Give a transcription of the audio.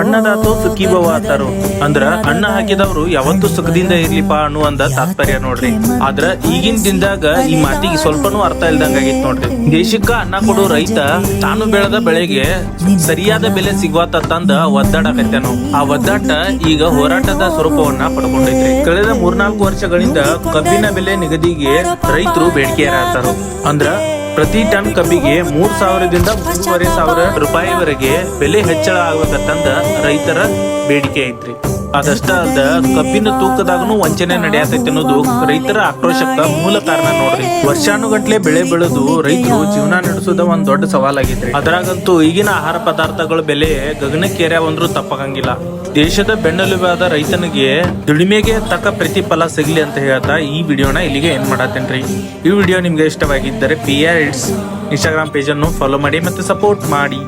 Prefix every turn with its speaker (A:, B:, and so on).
A: ಅನ್ನದಾತು ಸುಖಿ ಭವ ಆತಾರು ಅಂದ್ರ ಅನ್ನ ಹಾಕಿದವ್ರು ಯಾವತ್ತೂ ಸುಖದಿಂದ ಇರ್ಲಿಪಾ ಅನ್ನುವಂದ ತಾತ್ಪರ್ಯ ನೋಡ್ರಿ. ಆದ್ರ ಈಗಿನ ದಿನದಾಗ ಈ ಮಾತಿಗೆ ಸ್ವಲ್ಪನೂ ಅರ್ಥ ಇಲ್ದಂಗ ಆಗೈತ್ ನೋಡ್ರಿ. ದೇಶಕ್ಕ ಅನ್ನ ಕೊಡೋ ರೈತ ತಾನು ಬೆಳೆದ ಬೆಳೆಗೆ ಸರಿಯಾದ ಬೆಲೆ ಸಿಗುವತ್ತಂದ ಒದ್ದಾಡಕತ್ತೇನು. ಆ ಒದ್ದಾಟ ಈಗ ಹೋರಾಟದ ಸ್ವರೂಪವನ್ನ ಪಡ್ಕೊಂಡೈತ್ರಿ. ಕಳೆದ 3-4 ವರ್ಷಗಳಿಂದ ಕಬ್ಬಿನ ಬೆಲೆ ನಿಗದಿಗೆ ರೈತರು ಬೇಡಿಕೆ ಹಾಕ್ತಾರು. ಅಂದ್ರ ಪ್ರತಿ ಟನ್ ಕಬ್ಬಿಗೆ 3,000ದಿಂದ 3,500 ರೂಪಾಯಿವರೆಗೆ ಬೆಲೆ ಹೆಚ್ಚಳ ಆಗ್ಬೇಕಂತಂದ ರೈತರ ಬೇಡಿಕೆ ಐತ್ರಿ. ಅದಷ್ಟ ಅಲ್ದ ಕಬ್ಬಿನ ತೂಕದಾಗನು ವಂಚನೆ ನಡೆಯತೈತಿ ಅನ್ನೋದು ರೈತರ ಆಕ್ರೋಶಕ್ಕ ಮೂಲ ಕಾರಣ ನೋಡ್ರಿ. ವರ್ಷಾನುಗಟ್ಲೆ ಬೆಳೆ ಬೆಳೆದು ರೈತರು ಜೀವನ ನಡೆಸೋದ ಒಂದ್ ದೊಡ್ಡ ಸವಾಲಾಗೈತ್ರಿ. ಅದ್ರಾಗಂತೂ ಈಗಿನ ಆಹಾರ ಪದಾರ್ಥಗಳ ಬೆಲೆ ಗಗನಕ್ಕೇರ್ಯಾವಂದ್ರೂ ತಪ್ಪಾಗಂಗಿಲ್ಲ. ದೇಶದ ಬೆನ್ನೆಲುಬಾದ ರೈತನಿಗೆ ದುಡಿಮೆಗೆ ತಕ್ಕ ಪ್ರತಿಫಲ ಸಿಗ್ಲಿ ಅಂತ ಹೇಳ್ತಾ ಈ ವಿಡಿಯೋನ ಇಲ್ಲಿಗೆ ಏನ್ ಮಾಡತ್ತೇನ್ರಿ. ಈ ವಿಡಿಯೋ ನಿಮ್ಗೆ ಇಷ್ಟವಾಗಿದ್ದರೆ PR Edits ಇನ್ಸ್ಟಾಗ್ರಾಮ್ ಪೇಜ್ ಅನ್ನು ಫಾಲೋ ಮಾಡಿ ಮತ್ತೆ ಸಪೋರ್ಟ್ ಮಾಡಿ.